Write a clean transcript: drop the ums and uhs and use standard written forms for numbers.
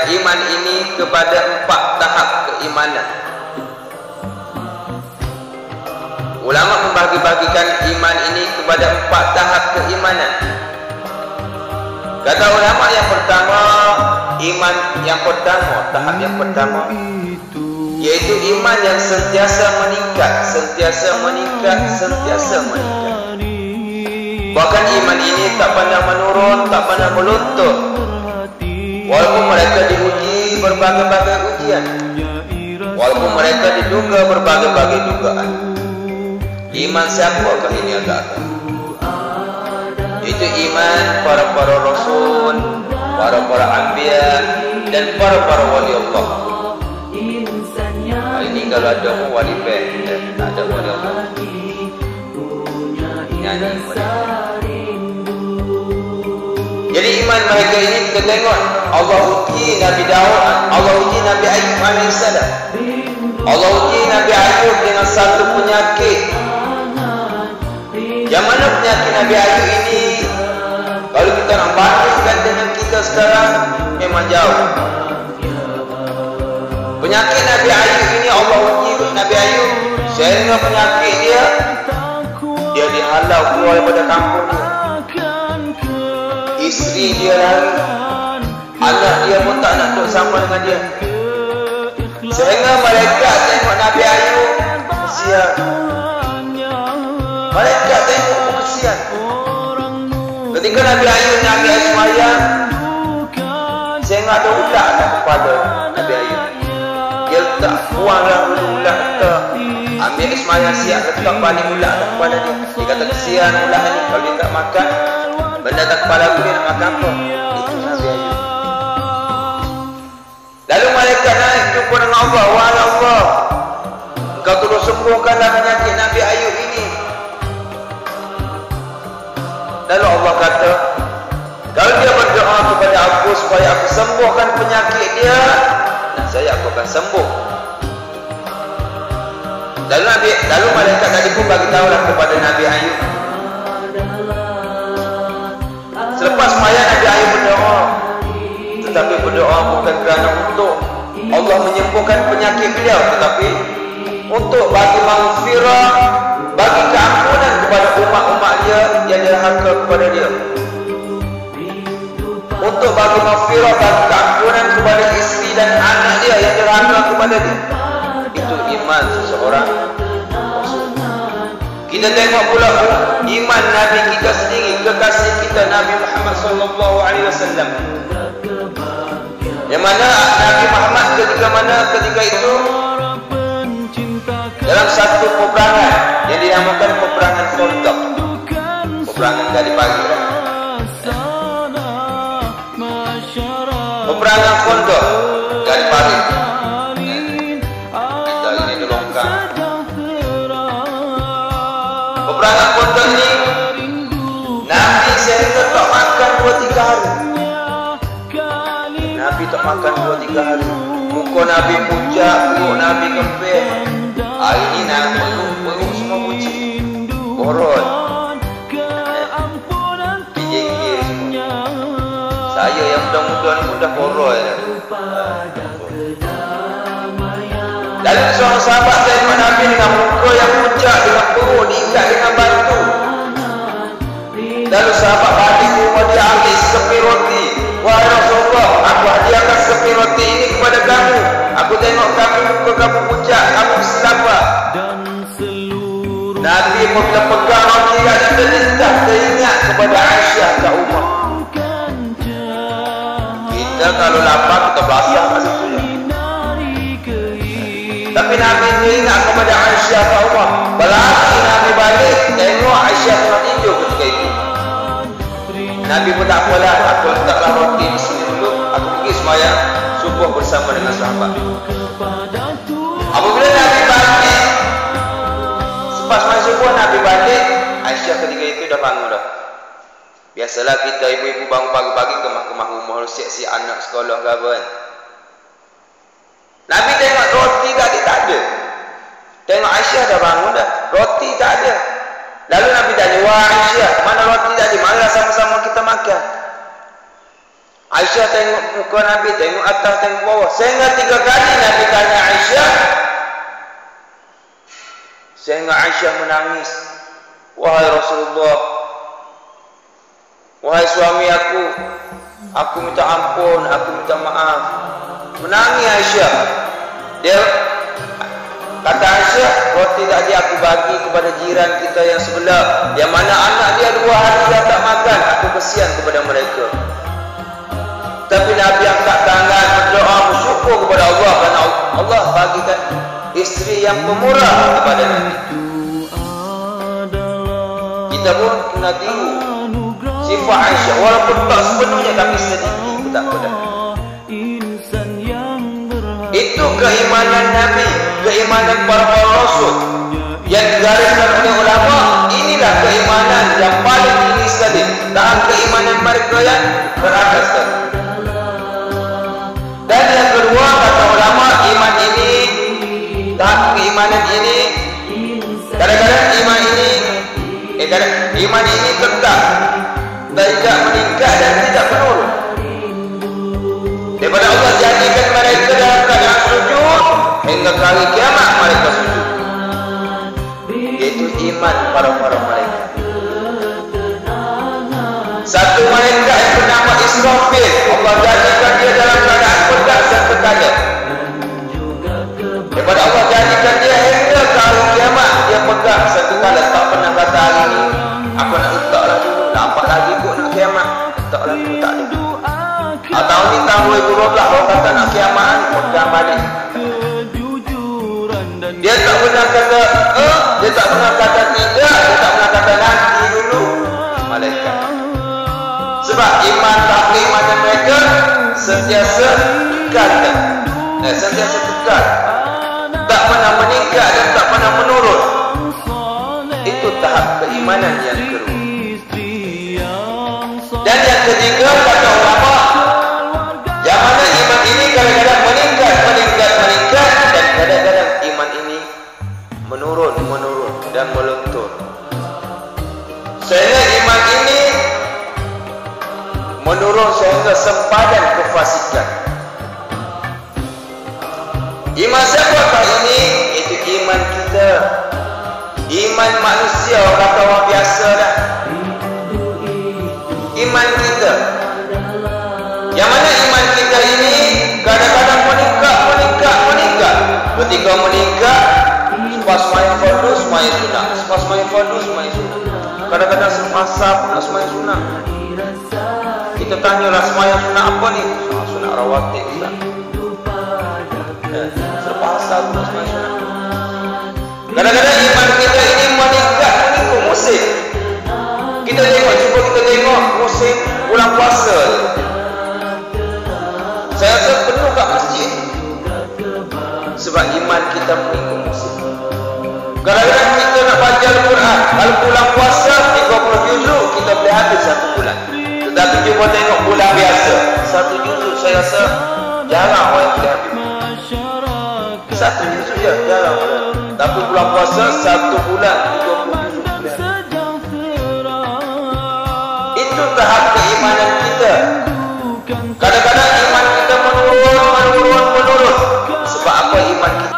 iman ini kepada 4 tahap keimanan. Ulama membagi-bagikan iman ini kepada 4 tahap keimanan. Kata ulama yang pertama, iman yang pertama, tahap yang pertama, yaitu iman yang sentiasa meningkat, sentiasa meningkat, sentiasa meningkat. Bahkan iman ini tak pernah menurun, tak pernah meluntur, walaupun mereka diuji berbagai-bagai ujian, walaupun mereka diduga berbagai-bagai dugaan. Iman siapakah ini agak-agak? Itu iman para rasul, para anbiya, dan para wali Allah. Hari ini kalau ada wali band, tak ada wali Allah, nyanyi wali. Jadi iman mereka ini kita tengok, Allah uji Nabi Daud, Allah uji Nabi Ayub AS, Allah uji Nabi Ayub dengan satu penyakit. Yang mana penyakit Nabi Ayub ini, kalau kita nak bandingkan dengan kita sekarang, memang jauh. Penyakit Nabi Ayub ini Allah uji Nabi Ayub, sehingga penyakit dia dihalau keluar daripada kampung dia. Isteri dia lari, anak dia pun tak nak duduk sama dengan dia. Sehingga mereka tengok Nabi Ayub kesian. Mereka tengok kesian. Ketika Nabi Ayub Nabi sembahyang, sehingga ada ulat kat kepala Nabi Ayub. Dia letak, buanglah ulat, letak, ambil sembahyang siap, letak balik ulat kat kepala dia. Dia kata kesian ulat ni, kalau dia tak makan, benda tak kepala aku, dia nak makan apa? Itu Nabi Ayub. Lalu malaikat naik jumpa dengan Allah. Wahai Allah, Engkau turut sembuhkanlah penyakit Nabi Ayub ini. Lalu Allah kata, kalau dia berdoa kepada aku supaya aku sembuhkan penyakit dia, saya aku akan sembuh. Lalu malaikat tadi pun bagi tahulah kepada Nabi Ayub. Selepas sembahyang Nabi Ayub berdoa, tetapi berdoa bukan kerana untuk Allah menyembuhkan penyakit beliau, tetapi untuk bagi maghfirah, bagi keampunan kepada umat-umat dia yang derhaka kepada dia, untuk bagi maghfirah, bagi keampunan kepada isteri dan anak dia yang derhaka kepada dia. Itu iman seseorang Rasul. Kita tengok pula iman Nabi kita sendiri, kekasih kita Nabi Muhammad SAW. Yang mana Nabi Muhammad ketika itu dalam satu peperangan yang dinamakan peperangan Khandaq, peperangan dari pagi. Peperangan Khandaq dari pagi. Kita ini dilongkang. Peperangan Khandaq ni Nabi sehingga tak makan 2-3 hari. Nabi tak makan 2-3 hari. Muka Nabi pucat, perut Nabi kempis. Hari ni Nabi perut semua pucit, korot, gigit semua. Saya yang muda-muda ni pun dah korot. Lalu seorang sahabat tengok Nabi dengan muka yang pucat, dengan perut diikat dengan batu. Lalu sahabat balik ke rumah dia, ambil sekeping roti. Wahai Rasulullah, aku hadiahkan sekeping roti ini kepada kamu. Aku tengok kamu, muka kamu pucat, kamu lapar. Nabi apabila pegang roti dan terlintas teringat kepada Aisyah kat rumah. Kita kalau lapar kita basah kat situ je. Tapi Nabi teringat kepada Aisyah kat rumah. Berlari Nabi balik, tengok Aisyah tengah tidur ketika itu. Nabi pun tak apalah, aku letaklah roti di sini dulu, aku pergi sembahyang subuh bersama dengan sahabat. Apabila Nabi balik, selepas sembahyang subuh Nabi balik, Aisyah ketika itu dah bangun dah. Biasalah kita ibu-ibu bangun pagi-pagi kemah-kemah rumah, siap-siap anak sekolah ke apa kan. Nabi tengok roti tadi tak ada. Tengok Aisyah dah bangun dah, roti tak ada. Lalu Nabi tanya, wah Aisyah, mana roti tadi? Marilah sama-sama kita makan. Aisyah tengok muka Nabi, tengok atas, tengok bawah. Sehingga 3 kali Nabi tanya Aisyah. Sehingga Aisyah menangis. Wahai Rasulullah, wahai suami aku minta ampun, aku minta maaf. Menangis Aisyah. Dia kata Aisyah, roti tadi aku bagi kepada jiran kita yang sebelah, yang mana anak dia 2 hari dah tak makan. Aku kesian kepada mereka. Tapi Nabi angkat tangan, berdoa, bersyukur kepada Allah kerana Allah bagikan isteri yang pemurah kepada Nabi. Kita pun kena tiru sifat Aisyah, walaupun tak sepenuhnya tapi sedikit pun tak apa. Itu keimanan Nabi, keimanan para rasul yang digariskan oleh ulama. Inilah keimanan yang paling tinggi sekali, dan keimanan mereka yang teratas sekali. Dan yang kedua, kata ulama, iman ini dan keimanan ini, kadang-kadang iman ini tetap tidak meningkat dan tidak menurun. Daripada Allah jadikan mereka dalam keadaan sujud hingga hari kiamat mereka sujud. Itu iman para malaikat. Satu malaikat yang bernama Israfil, Allah jadikan dia dalam keadaan pedang dan bertanya. Daripada Allah jadikan dia hingga ke hari kiamat, dia pegang satu kali, tak pernah kata hari ini aku nak letaklah dulu, nampak lagi kot nak kiamat, letaklah dulu, tak ada. Tahun ni tahun 2012 orang kata nak kiamat, pegang balik. Dia tak pernah kata dia tak pernah kata tidak, dia tak pernah kata nanti dulu. Malaikat. Sebab iman tak keimanan mereka sentiasa kekal, sentiasa kekal, tak pernah meningkat dan tak pernah menurun. Itu tahap keimanan yang kedua. Dan yang ketiga, kata ulama, yang mana iman ini kadang-kadang meningkat dan kadang-kadang iman ini menurun dan meluntur. Sehingga iman ini menurun sehingga sempadan kefasikan. Iman siapakah ini? Itu iman kita. Iman manusia, orang kata orang biasa dah. Iman kita, yang mana iman kita ini kadang-kadang meningkat. Ketika meningkat, selepas main fardu, main sunnah. Selepas main fardu, main sunnah. Kadang-kadang semasa pun nak sembahyang sunnah. Kita tanyalah sembahyang sunnah apa ni? Sunnah rawatib Ustaz. Selepas asar pun sembahyang sunnah. Kadang-kadang iman kita ini meningkat mengikut musim. Kita tengok musim bulan puasa. Saya rasa penuh kat masjid. Sebab iman kita mengikut musim. Kadang-kadang kita nak baca Al-Quran, kalau bulan puasa 30 juzuk kita boleh habis 1 bulan. Tetapi cuba tengok bulan biasa, 1 juzuk saya rasa jarang orang yang boleh habis. 1 juzuk je, jarang orang. Tapi bulan puasa 1 bulan 30 juzuk boleh habis. Itu tahap keimanan kita. Kadang-kadang iman kita menurun. Sebab apa? Iman kita